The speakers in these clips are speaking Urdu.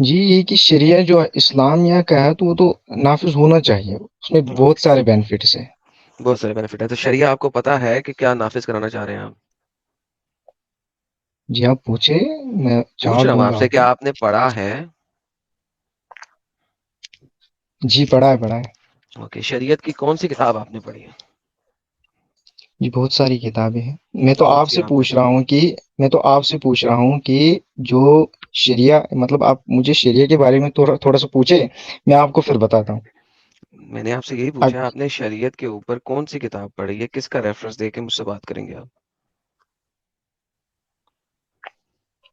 جی یہ کہ شریعہ جو اسلامیہ کا ہے تو وہ تو نافذ ہونا چاہیے، اس میں بہت سارے بینیفٹس ہیں. بہت سارے بینیفٹ ہے. تو شریعہ آپ کو پتا ہے کہ کیا نافذ کرانا چاہ رہے ہیں آپ؟ جی آپ پوچھے، میں پوچھ جواب رہا ہوں دوں آپ گا سے، آپ کو. کیا آپ نے پڑھا ہے؟ جی پڑھا ہے پڑھا ہے. اوکے، شریعت کی کون سی کتاب آپ نے پڑھی ہے؟ جی بہت ساری کتابیں ہیں. میں تو کون آپ سی سے نے پوچھ رہا پڑھی؟ ہوں کہ جو شریعہ مطلب آپ مجھے شریعہ کے بارے میں تھوڑا سا پوچھے، میں آپ کو پھر بتاتا ہوں. میں نے آپ سے یہی اب پوچھا، آپ نے شریعت کے اوپر کون سی کتاب پڑھی ہے، کس کا ریفرنس دے کے مجھ سے بات کریں گے آپ؟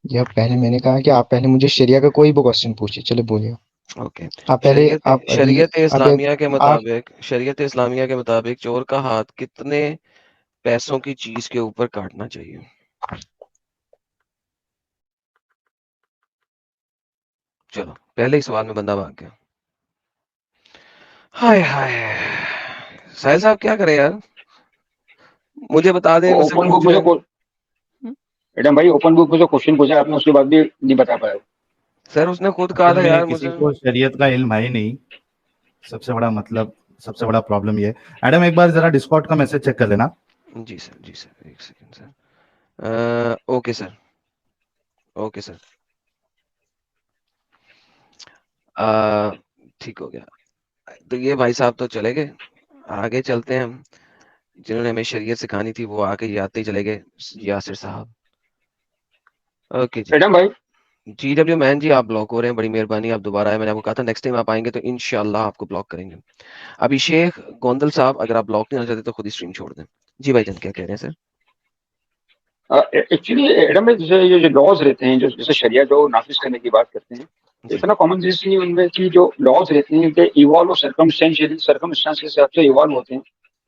یہ پہلے میں نے کہا کہ آپ پہلے مجھے شریعہ کا کوئی بھی کوشچن پوچھیے. چلے بولیے اوکے. آپ پہلے. آپ ابھی آپ شریعت اسلامیہ کے مطابق چور کا ہاتھ کتنے پیسوں کی چیز کے اوپر کاٹنا چاہیے؟ چلو پہلے ہی سوال میں بندہ بھاگ گیا. ہائے ہائے ساحل صاحب کیا کریں یار، مجھے بتا دیں، مجھ سے اوپن بک پوچھ میں رہے جو ہیں. میڈم بھائی اوپن بک میں جو کوشچن پوچھا آپ نے اس کے بعد بھی نہیں بتا پایا. سر اس نے خود کہا اصل تھا میں یار کسی مجھے. کو شریعت کا علم ہے ہی نہیں. سب سے بڑا مطلب، سب سے بڑا پرابلم یہ ہے. ایڈم ایک بار ذرا ڈسکارڈ کا میسج چیک کر لینا. جی سر ایک سیکنڈ سر. Okay sir. ٹھیک ہو گیا. تو یہ بھائی صاحب تو چلے گئے، آگے چلتے ہیں ہم. جنہوں نے ہمیں شریعت سکھانی تھی وہ آگے آتے ہی چلے گئے، یاسر صاحب. اوکے جی. میڈم بھائی جی ڈبلیو مین جی آپ بلاک ہو رہے ہیں، بڑی مہربانی آپ دوبارہ آئے. میں نے آپ کو کہا تھا نیکسٹ ٹائم آپ آئیں گے تو انشاءاللہ آپ کو بلاک کریں گے. ابھی شیخ گوندل صاحب اگر آپ بلاک نہیں ہونا چاہتے تو خود ہی اسٹریم چھوڑ دیں. جی بھائی جان کیا کہہ رہے ہیں سر؟ ایکچولی میڈم بھائی جیسے یہ جو لاز رہتے ہیں، جو جیسے شریعہ جو نافذ کرنے کی بات کرتے ہیں، جی اتنا کامن سینس نہیں ان میں کہ جو لاز رہتے ہیں کہ ایوالو سرکمسٹانس کے حساب سے ایوالو ہوتے ہیں.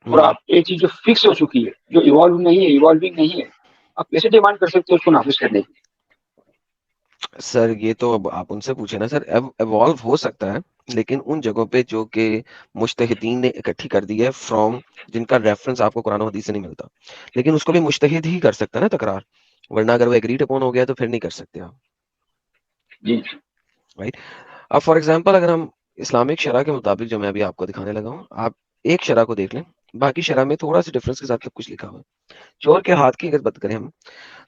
اور آپ ایک چیز جو فکس ہو چکی ہے، جو ایوالو نہیں ہے، ایوالونگ نہیں ہے، آپ کیسے ڈیمانڈ کر سکتے ہیں اس کو نافذ کرنے کی؟ سر یہ تو اب آپ ان سے پوچھیں نا سر. ایوالو ہو سکتا ہے لیکن ان جگہوں پہ جو کہ مجتہدین نے اکٹھی کر دی ہے فرام جن کا ریفرنس آپ کو قرآن و حدیث سے نہیں ملتا، لیکن اس کو بھی مجتہد ہی کر سکتا ہے نا تکرار، ورنہ اگر وہ ایگریڈ اپون ہو گیا تو پھر نہیں کر سکتے آپ. جی رائٹ. اب فار ایگزامپل اگر ہم اسلامک شرح کے مطابق جو میں ابھی آپ کو دکھانے لگا ہوں، آپ ایک شرح کو دیکھ لیں، باقی شرح میں تھوڑا سا ڈفرنس کے ساتھ سب کچھ لکھا ہوا ہے. چور کے ہاتھ کی اگر بات کریں ہم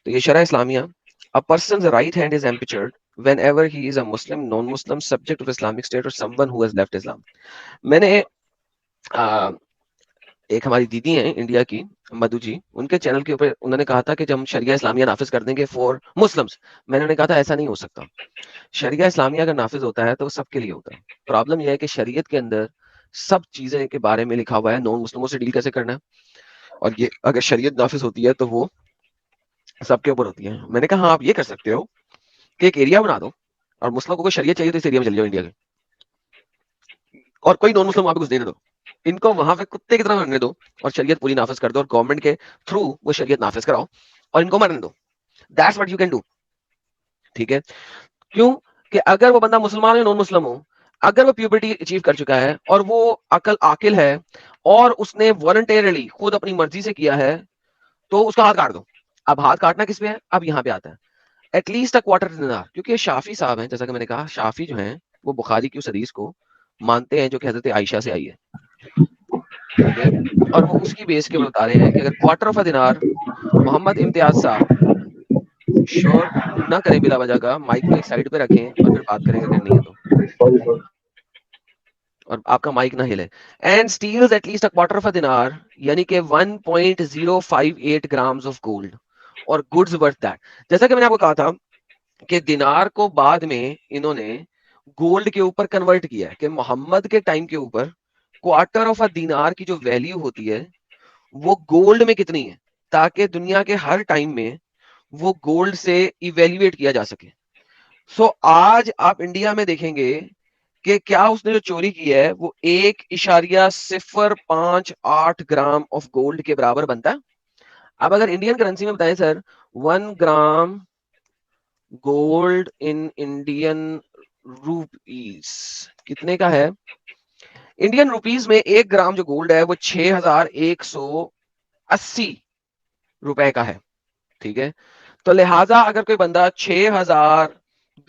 تو یہ شرح اسلامیہ، a person's right hand is amputated whenever he is a Muslim, non-Muslim, subject of Islamic State or someone who has left Islam. میں نے ایک ہماری دیدی ہیں انڈیا کی، مدھو جی، ان کے چینل کے اوپر انہوں نے کہا تھا کہ جب ہم شریعہ اسلامیہ نافذ کر دیں گے فور مسلمس، میں نے کہا تھا ایسا نہیں ہو سکتا. شریعہ اسلامیہ اگر نافذ ہوتا ہے تو وہ سب کے لیے ہوتا ہے. پرابلم یہ ہے کہ شریعت کے اندر سب چیزیں کے بارے میں لکھا ہوا ہے نان مسلموں سے ڈیل کیسے کرنا ہے، اور یہ اگر شریعت نافذ ہوتی ہے تو وہ سب کے اوپر ہوتی ہے. میں نے کہا ہاں آپ یہ کر سکتے ہو کہ ایک ایریا بنا دو اور مسلموں کو شریعت چاہیے تو اس ایریا میں چل جاؤ انڈیا کے، اور کوئی نان مسلم وہاں پہ کچھ دینے دو، ان کو وہاں پہ کتے کی طرح رہنے دو اور شریعت پوری نافذ کر دو، اور گورنمنٹ کے تھرو وہ شریعت نافذ کراؤ اور ان کو مرنے دو. That's what you can do. ٹھیک ہے؟ کیوں کہ اگر وہ بندہ مسلمان یا نان مسلم ہو، اگر وہ پیوبرٹی اچیو کر چکا ہے اور وہ عاقل ہے اور اس نے والنٹیرلی خود اپنی مرضی سے کیا ہے تو اس کا ہاتھ کاٹ دو. اب ہاتھ کاٹنا کس پہ ہے؟ اب یہاں پہ آتا ہے ایٹ لیسٹ کوارٹر دینار، کیونکہ یہ شافی صاحب ہیں، جیسا کہ میں نے کہا شافی جو ہیں وہ بخاری کی اس حدیث کو مانتے ہیں جو کہ حضرت عائشہ سے آئی ہے. ٹھیک ہے؟ اور وہ اس کی بیس کے بتا رہے ہیں کہ اگر کوارٹر آف اے دینار محمد امتیاز صاحب شور نہ کریں بلا وجہ کا، مائک کو ایک سائڈ پہ رکھیں اور پھر بات کریں اگر نہیں ہے تو، اور آپ کا مائک نہ ہلے. And steals at least quarter of a دینار یعنی کہ 1.058 grams آف گولڈ اور گڈز ورتھ دیٹ. جیسا کہ میں نے آپ کو کہا تھا کہ دینار کو بعد میں انہوں نے گولڈ کے اوپر کنورٹ کیا ہے، کہ محمد کے ٹائم کے اوپر کوارٹر آف اے دینار کی جو ویلیو ہوتی ہے وہ گولڈ میں کتنی ہے، تاکہ دنیا کے ہر ٹائم میں وہ گولڈ سے ایویلویٹ کیا جا سکے. سو آج آپ انڈیا میں دیکھیں گے کہ کیا اس نے جو چوری کی ہے وہ 1.058 گرام آف گولڈ کے برابر بنتا ہے. اب اگر انڈین کرنسی میں بتائیں سر، 1 گرام گولڈ ان انڈین روپیز کتنے کا ہے؟ انڈین روپیز میں 1 گرام جو گولڈ ہے وہ 6180 روپے کا ہے. ٹھیک ہے؟ تو لہٰذا اگر کوئی بندہ 6000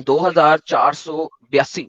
2482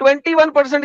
21%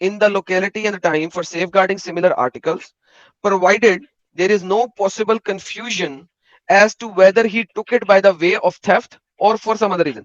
in the locality and the time for safeguarding similar articles, provided there is no possible confusion as to whether he took it by the way of theft or for some other reason।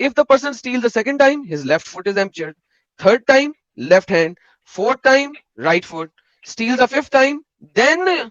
If the person steals the second time, his left foot is emptied. Third time, left hand. Fourth time, right foot. Steals the fifth time, then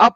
A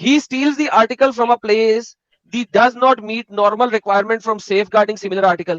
He steals the article from a place that does not meet normal requirement from safeguarding similar article,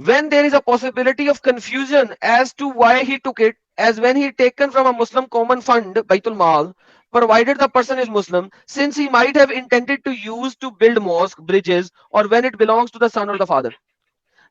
When there is a possibility of confusion as to why he took it, as when he taken from a Muslim common fund, Baitul Mal, provided the person is Muslim, since he might have intended to use to build mosque, bridges, or when it belongs to the son or the father.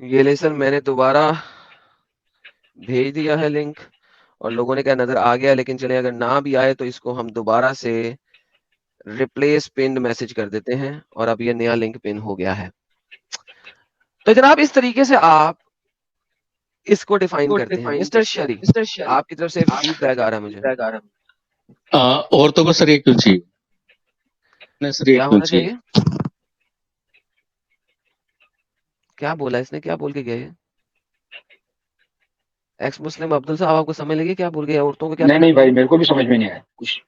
یہ لیسن میں نے دوبارہ بھیج دیا ہے لنک اور لوگوں نے کہا نظر آ گیا, لیکن چلے اگر نہ بھی آئے تو اس کو ہم دوبارہ سے ریپلیس پنڈ میسج کر دیتے ہیں, اور اب یہ نیا لنک پن ہو گیا ہے. تو جناب اس طریقے سے آپ اس کو ڈیفائن کرتے ہیں. مسٹر شری, آپ کی طرف سے فیڈ بیک آ رہا ہے مجھے, عورتوں کو سر یہ کیوں چاہیے, سر یہ کیا کیوں ہونا چاہیے؟ چاہیے؟ کیا بولا اس نے, کیا بول کے گیا یہ ایکس مسلم عبدل صاحب؟ آپ کو سمجھ لگی کیا بول گیا, عورتوں کو کیا؟ نہیں بھائی میرے کو بھی سمجھ میں نہیں آیا کچھ.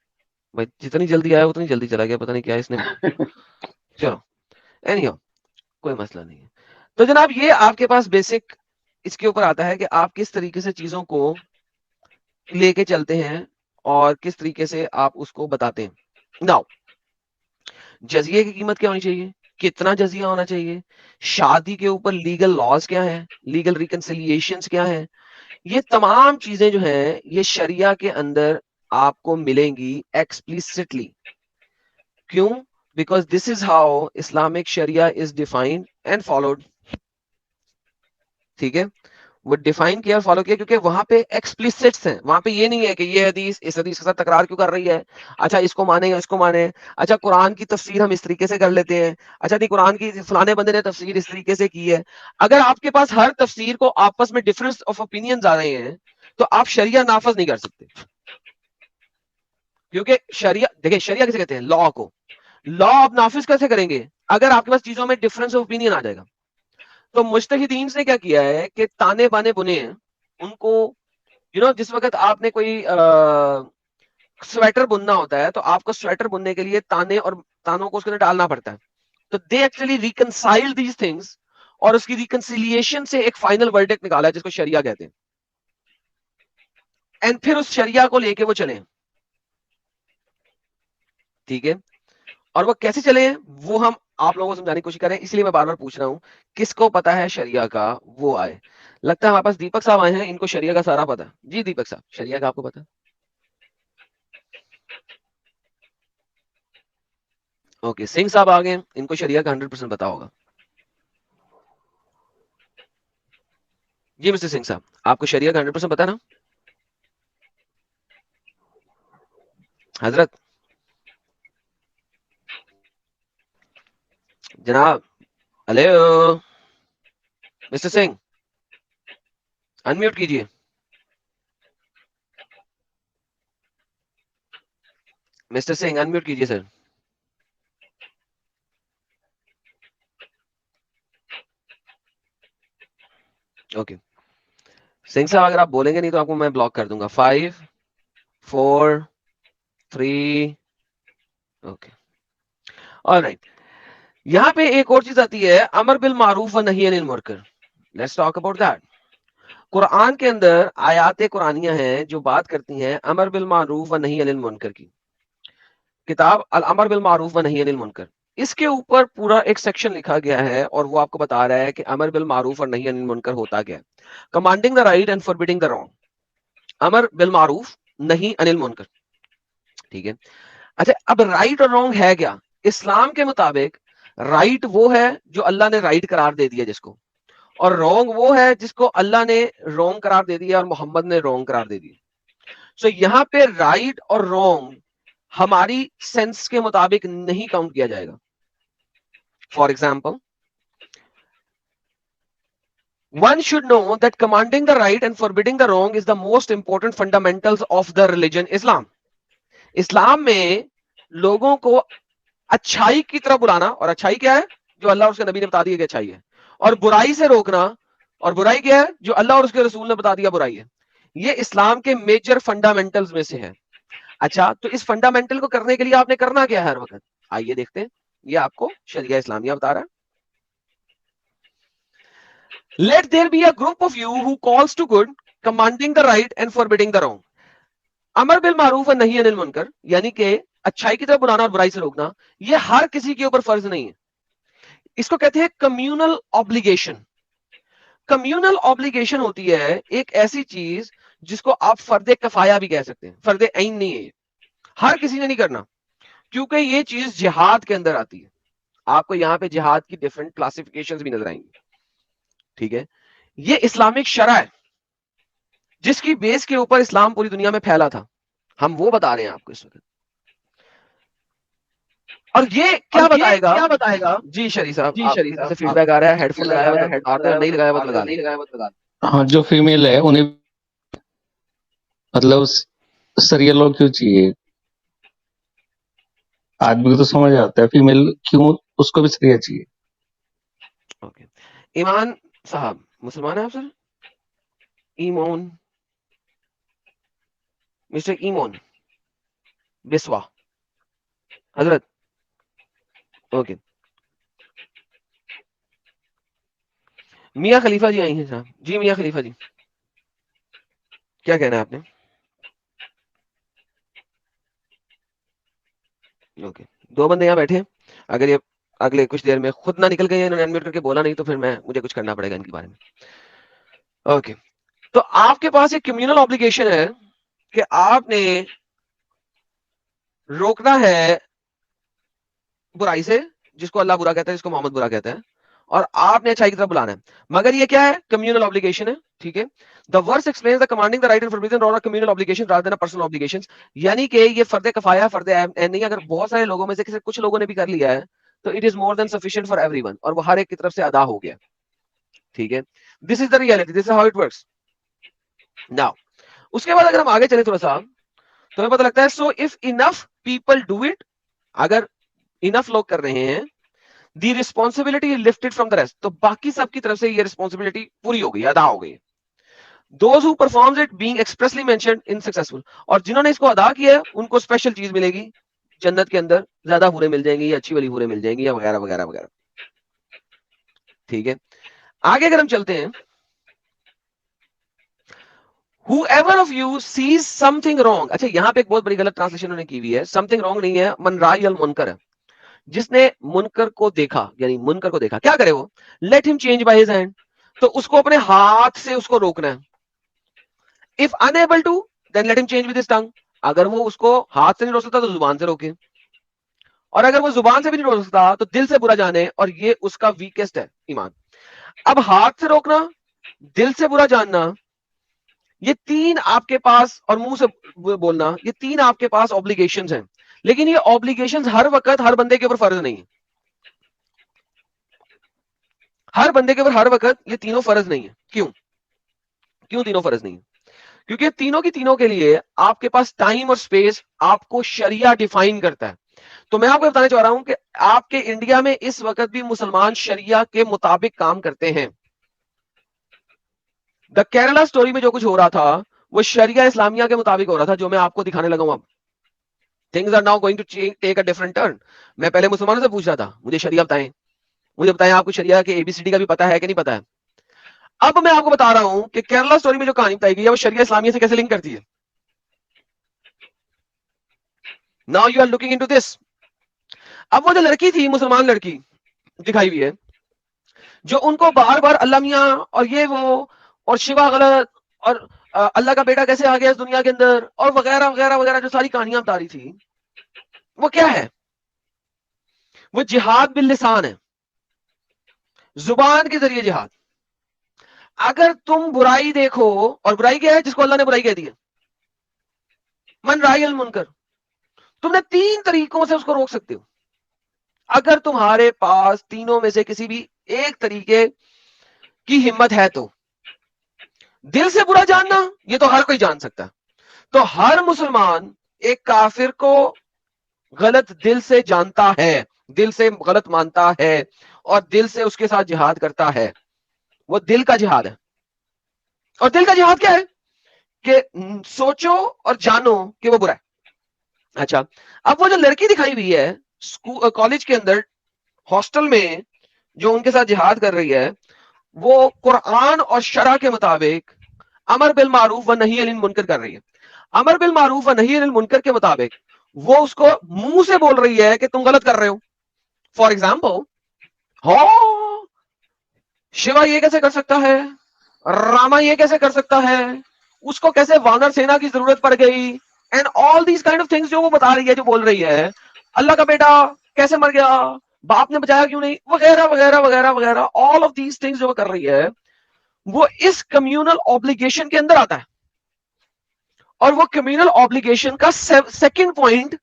بھائی جتنی جلدی آیا اتنی جلدی چلا گیا, پتہ نہیں کیا اس نے. چلو اینی ہاؤ, کوئی مسئلہ نہیں ہے. تو جناب یہ آپ کے پاس بیسک اس کے اوپر آتا ہے کہ آپ کس طریقے سے چیزوں کو لے کے چلتے ہیں اور کس طریقے سے آپ اس کو بتاتے ہیں. ناؤ جزیے کی قیمت کیا ہونی چاہیے, کتنا جزیہ ہونا چاہیے, شادی کے اوپر لیگل لاز کیا ہیں, لیگل ریکنسیلیشنز کیا ہیں, یہ تمام چیزیں جو ہیں یہ شریعہ کے اندر آپ کو ملیں گی ایکسپلیسٹلی. کیوں؟ Because this is how Islamic sharia is defined and followed. ٹھیک ہے, وہ ڈیفائن کیا اور فالو کیا کیونکہ وہاں پہ ایکسپلیسٹس ہیں. وہاں پہ یہ نہیں ہے کہ یہ حدیث اس حدیث کے ساتھ تکرار کیوں کر رہی ہے, اچھا اس کو مانے یا اس کو مانے, اچھا قرآن کی تفسیر ہم اس طریقے سے کر لیتے ہیں, اچھا نہیں قرآن کی فلانے بندے نے تفسیر اس طریقے سے کی ہے. اگر آپ کے پاس ہر تفسیر کو آپس میں ڈفرنس آف اوپینینز آ رہے ہیں تو آپ شریعہ نافذ نہیں کر سکتے. کیونکہ شریعہ, دیکھیں شریعہ کسے کہتے ہیں, لا کو. لا آپ نافذ کیسے کریں گے اگر آپ کے پاس چیزوں میں ڈفرنس آف اوپینین آ جائے گا. تو مجتہدین نے کیا کیا ہے کہ تانے بانے بنے ہیں ان کو, جس وقت آپ نے کوئی سویٹر بننا ہوتا ہے تو آپ کو سویٹر بننے کے لیے تانے اور تانوں کو اس کے اندر ڈالنا پڑتا ہے. تو they actually reconcile these things اور اس کی ریکنسیلیشن سے ایک فائنل ورڈکٹ نکالا ہے جس کو شریعہ کہتے ہیں. اینڈ پھر اس شریعہ کو لے کے وہ چلیں. ٹھیک ہے, اور وہ کیسے چلے ہیں وہ ہم آپ لوگوں کو سمجھانے کی کوشش کریں. اس لیے میں بار بار پوچھ رہا ہوں کس کو پتا ہے شریعہ کا وہ آئے. لگتا ہے ہمارے پاس دیپک صاحب آئے ہیں, ان کو شریعہ کا سارا پتا. جی دیپک صاحب, شریعہ کا آپ کو پتا؟ اوکے, سنگھ صاحب آ گئے, ان کو شریعہ کا 100% پتا ہوگا. جی مسٹر سنگھ صاحب, آپ کو شریعہ کا 100% پتا نا حضرت؟ جناب ہلو مسٹر سنگھ, انمیوٹ کیجئے. مسٹر سنگھ انمیوٹ کیجئے سر. اوکے سنگھ صاحب, اگر آپ بولیں گے نہیں تو آپ کو میں بلاک کر دوں گا. 5 4 3 اوکے آلرائٹ. یہاں پہ ایک اور چیز آتی ہے, امر بالمعروف و نہی عن المنکر. Let's talk about that. قرآن کے اندر آیات قرآنیہ ہیں جو بات کرتی ہیں امر بالمعروف و نہی عن المنکر کی. کتاب الامر بالمعروف و نہی عن المنکر, اس کے اوپر پورا ایک سیکشن لکھا گیا ہے اور وہ آپ کو بتا رہا ہے کہ امر بالمعروف اور نہی عن المنکر ہوتا کیا ہے. Commanding the right and forbidding the wrong. امر بالمعروف نہی عن المنکر. ٹھیک ہے, اچھا اب رائٹ اور رانگ ہے کیا؟ اسلام کے مطابق رائٹ وہ ہے جو اللہ نے رائٹ قرار دے دیا جس کو, اور رونگ وہ ہے جس کو اللہ نے رونگ قرار دے دیا اور محمد نے رونگ قرار دے دیا. سو یہاں پہ رائٹ اور رونگ ہماری سینس کے مطابق نہیں کاؤنٹ کیا جائے گا. For example, one should know that commanding the right and forbidding the wrong is the most important fundamentals of the religion Islam. اسلام میں لوگوں کو اچھائی کی طرف بلانا, اور اچھائی کیا ہے جو اللہ اور اس کے نبی نے بتا دیا کہ اچھائی ہے, اور برائی سے روکنا, اور برائی کیا ہے جو اللہ اور اس کے رسول نے بتا دیا برائی ہے. یہ اسلام کے میجر فنڈامنٹلز میں سے ہے. اچھا تو اس فنڈامنٹل کو کرنے کے لیے آپ نے کرنا کیا ہے ہر وقت؟ آئیے دیکھتے ہیں, یہ آپ کو شریعہ اسلامیہ بتا رہا ہے. Let there be a group of you who calls to good, commanding the right and forbidding the wrong. امر بالمعروف و نہی عن المنکر یعنی کہ اچھائی کی طرف بلانا اور برائی سے روکنا, یہ ہر کسی کے اوپر فرض نہیں ہے. اس کو کہتے ہیں کمیونل obligation. کمیونل obligation ہوتی ہے ایک ایسی چیز جس کو آپ فرض کفایہ بھی کہہ سکتے ہیں, فرض عین نہیں ہے, ہر کسی نے نہیں کرنا, کیونکہ یہ چیز جہاد کے اندر آتی ہے. آپ کو یہاں پہ جہاد کی ڈفرنٹ کلاسیفیکیشنز بھی نظر آئیں گی. ٹھیک ہے, یہ اسلامک شرع ہے جس کی بیس کے اوپر اسلام پوری دنیا میں پھیلا تھا, ہم وہ بتا رہے ہیں آپ کو اس وقت. اور یہ کیا بتائے گا جی شریف صاحب, آپ سے فیڈ بیک آ رہا ہے, ہیڈ فون لگایا ہوا ہے, آپ نے نہیں لگایا ہوا تو لگا لیں. ہاں جو فیمیل ہے انہیں مطلب سریہ لوگ کیوں چاہیے؟ آدمی کو تو سمجھ آتا ہے فیمیل کیوں اس کو بھی سریہ چاہیے. اوکے, ایمان صاحب مسلمان ہیں آپ سر؟ ایمون, مسٹر ایمون بسوا حضرت, اوکے. میاں خلیفہ جی آئی ہیں صاحب. جی میاں خلیفہ جی, کیا کہنا ہے آپ نے؟ اوکے, 2 بندے یہاں بیٹھے ہیں, اگر یہ اگلے کچھ دیر میں خود نہ نکل گئے, انہوں نے انمیوٹ کر کے بولا نہیں تو پھر مجھے کچھ کرنا پڑے گا ان کے بارے میں. اوکے, تو آپ کے پاس ایک کمیونل obligation ہے کہ آپ نے روکنا ہے برائی سے, جس کو اللہ برا کہتا ہے, جس کو محمد برا کہتا ہے, اور آپ نے اچھائی کی طرف بلانا ہے. مگر یہ کیا ہے؟ کمیونل obligation ہے. ٹھیک ہے, the verse explains the commanding the right and forbidding the communal obligation rather than a personal obligations. یعنی کہ یہ فرض کفایہ فرض عین نہیں, اگر بہت سارے لوگوں میں سے کچھ لوگوں نے بھی کر لیا ہے تو it is more than sufficient for everyone, اور وہ ہر ایک کی طرف سے ادا ہو گیا. ٹھیک ہے, this is the reality, this is how it works. Now اس کے بعد اگر ہم آگے چلیں تھوڑا سا تو ہمیں پتہ لگتا ہے, so if enough people do it, اگر انف لوگ کر رہے ہیں, the responsibility lifted from the rest, تو باقی سب کی طرف سے یہ ریسپانسبلٹی پوری ہو گئی, ادا ہو گئی. Those who performs it being expressly mentioned in successful, اور جنہوں نے اس کو ادا کیا ہے ان کو اسپیشل چیز ملے گی جنت کے اندر, زیادہ حوریں مل جائیں گی, یا اچھی والی حوریں مل جائیں گی, یا وغیرہ وغیرہ وغیرہ. ٹھیک ہے, آگے اگر ہم چلتے ہیں, whoever of you sees something wrong, اچھا یہاں پہ ایک بہت بڑی غلط ٹرانسلیشن انہوں نے کی ہوئی ہے, something wrong نہیں ہے, من رائی المنکر ہے, جس نے منکر کو دیکھا, یعنی منکر کو دیکھا, کیا کرے وہ؟ let him change by his hand, تو اس کو اپنے ہاتھ سے اس کو روکنا ہے. if unable to then let him change with his tongue, اگر وہ اس کو ہاتھ سے نہیں روک سکتا تو زبان سے روکے, اور اگر وہ زبان سے بھی نہیں روک سکتا تو دل سے برا جانے, اور یہ اس کا ویکسٹ ہے ایمان. اب ہاتھ سے روکنا, دل سے برا جاننا, یہ 3 آپ کے پاس, اور منہ سے بولنا, یہ 3 آپ کے پاس اوبلیگیشنز ہیں. لیکن یہ اوبلیگیشنز ہر وقت ہر بندے کے اوپر فرض نہیں ہے, ہر بندے کے اوپر ہر وقت یہ تینوں فرض نہیں ہے. کیوں تینوں فرض نہیں ہے؟ کیونکہ تینوں کی تینوں کے لیے آپ کے پاس ٹائم اور سپیس آپ کو شریعہ ڈیفائن کرتا ہے. تو میں آپ کو بتانا چاہ رہا ہوں کہ آپ کے انڈیا میں اس وقت بھی مسلمان شریعہ کے مطابق کام کرتے ہیں. دا کیرلا سٹوری میں جو کچھ ہو رہا تھا وہ شریعہ اسلامیہ کے مطابق ہو رہا تھا, جو میں آپ کو دکھانے لگا ہوں. اب things are now going to take a different turn. میں پہلے مسلمانوں سے پوچھ رہا تھا مجھے شریعہ بتائیں آپ کو شریعہ کے ABCD کا بھی پتا ہے کہ نہیں پتا ہے. اب میں آپ کو بتا رہا ہوں کہ کیرلا سٹوری میں جو کہانی بتائی گئی ہے وہ شریعہ اسلامیہ سے کیسے لنک کرتی ہے. Now you are looking into this. اب وہ جو لڑکی تھی, مسلمان لڑکی دکھائی ہوئی ہے, جو ان کو بار بار اللہ میاں اور یہ وہ اور شیوا غلط اور اللہ کا بیٹا کیسے آ گیا اس دنیا کے اندر اور وغیرہ وغیرہ وغیرہ جو ساری کہانیاں بتا رہی تھی, وہ کیا ہے؟ وہ جہاد باللسان ہے, زبان کے ذریعے جہاد. اگر تم برائی دیکھو, اور برائی کیا ہے جس کو اللہ نے برائی کہہ دی ہے, من رائی المنکر, تم نے 3 طریقوں سے اس کو روک سکتے ہو. اگر تمہارے پاس تینوں میں سے کسی بھی ایک طریقے کی ہمت ہے تو دل سے برا جاننا, یہ تو ہر کوئی جان سکتا ہے. تو ہر مسلمان ایک کافر کو غلط دل سے جانتا ہے, دل سے غلط مانتا ہے, اور دل سے اس کے ساتھ جہاد کرتا ہے. وہ دل کا جہاد ہے. اور دل کا جہاد کیا ہے؟ کہ سوچو اور جانو کہ وہ برا ہے. اچھا, اب وہ جو لڑکی دکھائی ہوئی ہے کالج کے اندر ہاسٹل میں جو ان کے ساتھ جہاد کر رہی ہے, وہ قرآن اور شرع کے مطابق امر بالمعروف و نہی عن المنکر کر رہی ہے. امر بالمعروف و نہی عن المنکر کے مطابق وہ اس کو منہ سے بول رہی ہے کہ تم غلط کر رہے ہو. فار ایگزامپل, شیوا یہ کیسے کر سکتا ہے, راما یہ کیسے کر سکتا ہے, اس کو کیسے وانر سینا کی ضرورت پڑ گئی, and all these kind of things جو وہ بتا رہی ہے, جو بول رہی ہے, اللہ کا بیٹا کیسے مر گیا, باپ نے بچایا کیوں نہیں, وغیرہ وغیرہ وغیرہ وغیرہ, آل آف دیز تھنگس جو وہ کر رہی ہے, وہ اس کمیونل آبلیگیشن کے اندر آتا ہے, اور وہ کمیونل آبلیگیشن کا سیکنڈ پوائنٹ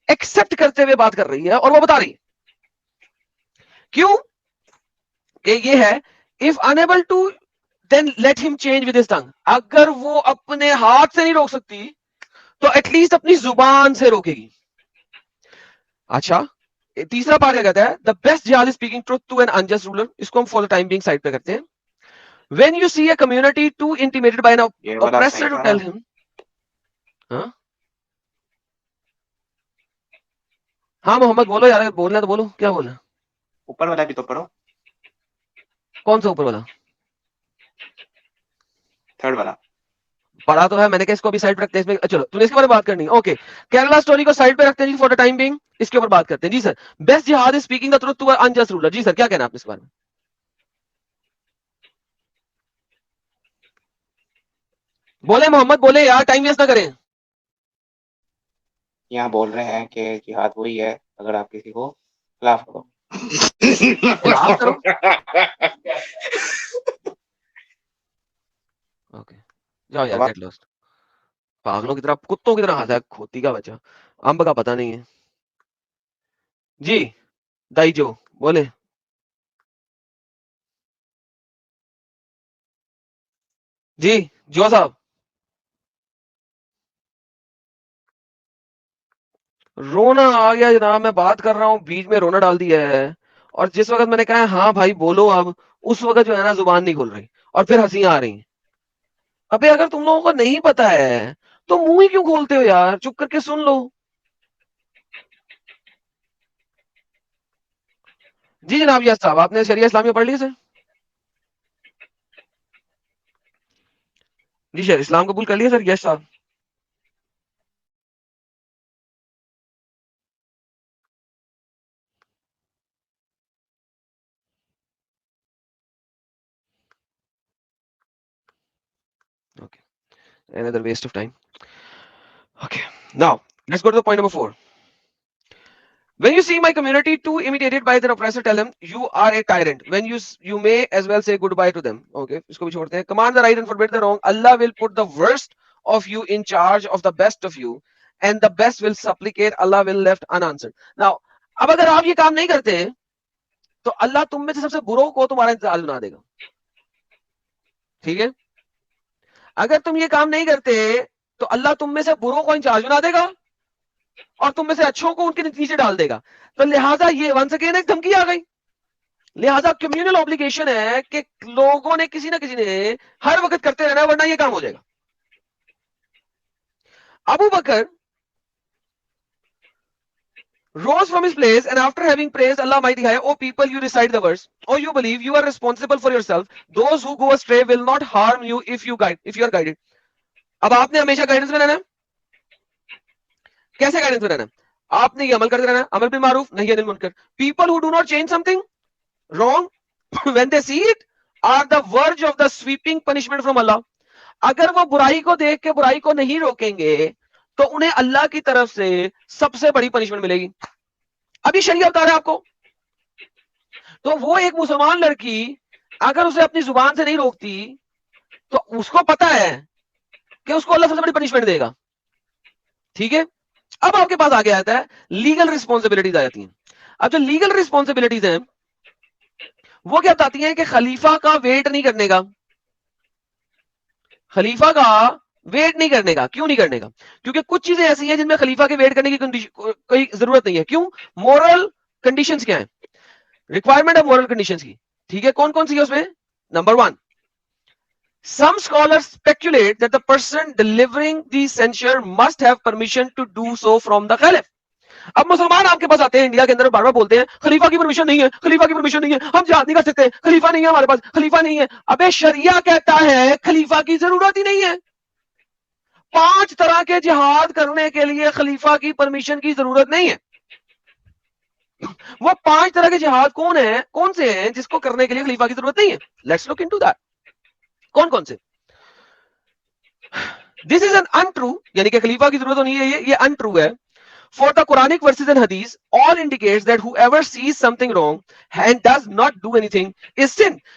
ایکسپٹ کرتے ہوئے بات کر رہی ہے, اور وہ بتا رہی ہے کیوں کہ یہ ہے if unable to then let him change with his tongue. اگر وہ اپنے ہاتھ سے نہیں روک سکتی تو ایٹ لیسٹ اپنی زبان سے روکے گی. اچھا تیسرا پارٹ کیا کہتا ہے, the best jihad is speaking truth to an unjust ruler. اس کو ہم for the time being side پہ کرتے ہیں. when you see a community too intimidated by an oppressor to tell him, ہاں محمد بولو یار, بولنا تو بولو, کیا بولنا, اوپر والا بھی تو پڑھو, کون سا اوپر والا, تھرڈ والا. پڑھا تو ہے میں نے کہ اس کو بھی سائڈ پہ رکھتے ہیں, اس میں چلو تم نے اس کے بارے میں بات کرنی ہے, اوکے کیرلا سٹوری کو سائڈ پہ رکھتے ہیں جی فور دا ٹائم بینگ, اس کے اوپر بات کرتے ہیں. جی sir, best jihad is speaking the truth to an unjust ruler. جی سر کیا کہنا ہے آپ نے اس بارے میں, بولے محمد بولے یار, ٹائم ویسٹ نہ کریں. یہاں بول رہے ہیں کہ جہاد وہی ہے اگر آپ کسی کو خلاف کرو. خلاف کرو, اوکے جاؤ یار, گیٹ لاسٹ. پاگلوں کی طرح, کتوں کی طرح ہنسا ہے, کھوتی کا بچہ, امب کا پتہ نہیں ہے. جی دائی جو بولے, جی جو صاحب. رونا آ گیا جناب, میں بات کر رہا ہوں بیچ میں رونا ڈال دیا ہے, اور جس وقت میں نے کہا ہاں بھائی بولو اب, اس وقت جو ہے نا زبان نہیں کھول رہی, اور پھر ہنسیاں آ رہی ہیں. ابے اگر تم لوگوں کو نہیں پتا ہے تو منہ ہی کیوں کھولتے ہو یار, چپ کر کے سن لو. جی جناب یس صاحب, آپ نے شریعہ اسلامیہ پڑھ لی سر؟ جی سر, اسلام قبول کر لیا سر؟ یس صاحب. Okay. Another waste of time. Okay. Now, let's go to the point number 4. When you see my community too imitated by their oppressor, tell them you are a tyrant. When you may as well say goodbye to them. Okay. isko bhi chhodte hain. Command the right and forbid the wrong. Allah will put the worst of you in charge of the best of you, and the best will supplicate. Allah will left unanswered. Now, اب اگر آپ یہ کام نہیں کرتے تو اللہ تم میں سے سب سے بروں کو تمہارا انتظار بنا دے گا. ٹھیک ہے, اگر تم یہ کام نہیں کرتے تو اللہ تم میں سے بروں کو انچارج بنا دے گا اور تم میں سے اچھوں کو ان کے نیچے ڈال دے گا. تو لہٰذا یہ ونس اگین ایک دھمکی آ گئی. لہٰذا کمیونل اوبلیگیشن ہے کہ لوگوں نے کسی نہ کسی نے ہر وقت کرتے رہنا, ورنہ یہ کام ہو جائے گا. ابو بکر rose from his place and after having praised Allah mighty high, O people, you recite the verse, O you believe, you are responsible for yourself, those who go astray will not harm you if you are guided. اب آپ نے ہمیشہ گائیڈنس میں رہنا ہے. کیسے گائیڈنس میں رہنا ہے؟ آپ نے یہ عمل کرتے رہنا, عمل بالمعروف نہی عن المنکر. People who do not change something wrong when they see it are the verge of the sweeping punishment from Allah. اگر وہ برائی کو دیکھ کے برائی کو نہیں روکیں گے تو انہیں اللہ کی طرف سے سب سے بڑی پنشمنٹ ملے گی. ابھی شریعت بتا رہا ہے آپ کو. تو وہ ایک مسلمان لڑکی اگر اسے اپنی زبان سے نہیں روکتی تو اس کو پتا ہے کہ اس کو اللہ سب سے بڑی پنشمنٹ دے گا. ٹھیک ہے, اب آپ کے پاس آگے آتا ہے لیگل ریسپانسبلٹیز آ جاتی ہیں. اب جو لیگل ریسپانسبلٹیز ہیں وہ کیا بتاتی ہیں کہ خلیفہ کا ویٹ نہیں کرنے کا. خلیفہ کا ویٹ نہیں کرنے کا. کیوں نہیں کرنے کا؟ کیونکہ کچھ چیزیں ایسی ہیں جن میں خلیفہ کے ویٹ کرنے کی کوئی ضرورت نہیں ہے. کیوں؟ مورل کنڈیشنز کیا ہیں, ریکوائرمنٹ ہے مورل کنڈیشنز کی. ٹھیک ہے, کون کون سی ہے اس میں؟ Number 1, some scholars speculate that the person delivering the censure must have permission to do so from the Khalif. اب مسلمان آپ کے پاس آتے ہیں انڈیا کے اندر, بار بار بولتے ہیں خلیفہ کی پرمیشن نہیں ہے, خلیفہ کی پرمیشن نہیں ہے, ہم جہاد نہیں کر سکتے, خلیفہ نہیں ہے ہمارے پاس, خلیفہ نہیں ہے. ابے شریعہ کہتا ہے خلیفہ کی ضرورت ہی نہیں ہے. 5 طرح کے جہاد کرنے کے لیے خلیفہ کی پرمیشن کی ضرورت نہیں ہے. وہ 5 طرح کے جہاد کون سے ہیں جس کو کرنے کے لیے خلیفہ کی ضرورت نہیں ہے؟ Let's look into that. کون سے؟ دس از این انٹرو, یعنی کہ خلیفہ کی ضرورت نہیں ہے, یہ انٹرو ہے. For the Quranic verses and hadith, all indicates that whoever sees something wrong and does not do anything is sin.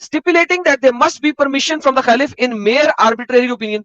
Stipulating that there must be permission from the Khalif in mere arbitrary opinion.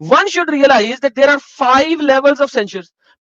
One should realize that there are 5 levels of censure.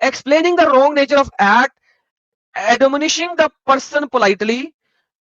Explaining the wrong nature of act, admonishing the person politely.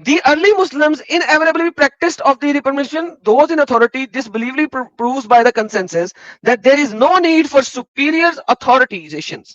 The early Muslims invariably practiced of the permission those in authority. This believably proves by the consensus that there is no need for superior authorizations.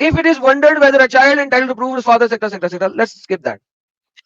If it is wondered whether a child entitled to prove his father, etc. Let's skip that.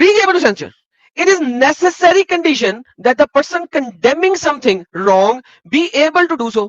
Being able to censure. It is necessary condition that the person condemning something wrong be able to do so.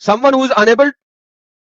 someone who is unable,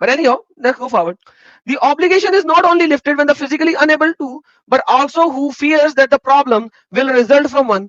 But anyhow, let's go forward. The obligation is not only lifted when the physically unable to, but also who fears that the problem will result from one.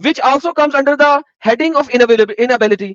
which also comes under the heading of inability.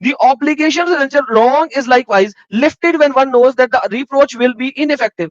The obligation to censure wrong is likewise lifted when one knows that the reproach will be ineffective.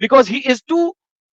because he is too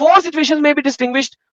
4 situations may be distinguished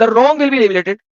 the wrong will be eliminated,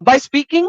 by speaking,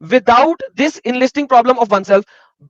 without this enlisting problem of oneself,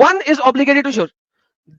one is obligated to show,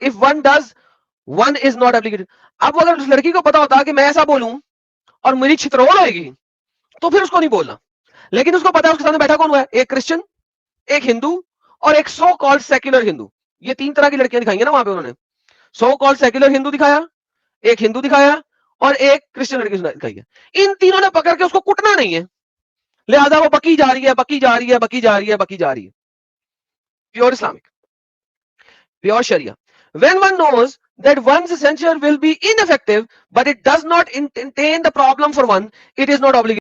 if one does, one is not obligated. اب اگر اس لڑکی کو پتا ہوتا کہ میں ایسا بولوں اور میری چھترول ہوئے گی تو پھر اس کو نہیں بولنا. لیکن اس کو پتا ہے اس کے سامنے بیٹھا کون ہوا ہے, ایک کرسچن, ایک ہندو اور ایک سو کالڈ سیکولر ہندو. یہ 3 طرح کی لڑکیاں دکھائیں گے نا وہاں پہ انہوں نے. سو کالڈ سیکولر ہندو دکھایا, ایک ہندو دکھایا اور ایک کرسچن لڑکی دکھائی ہے. ان تینوں نے پکڑ کے اس کو کٹنا نہیں ہے, لہذا وہ بکی جا رہی ہے, بکی جا رہی ہے, بکی جا رہی ہے, بکی جا رہی ہے. Pure Islamic, pure sharia. When one knows that one's censure will be ineffective, but it does not contain the problem for one, it is not obligated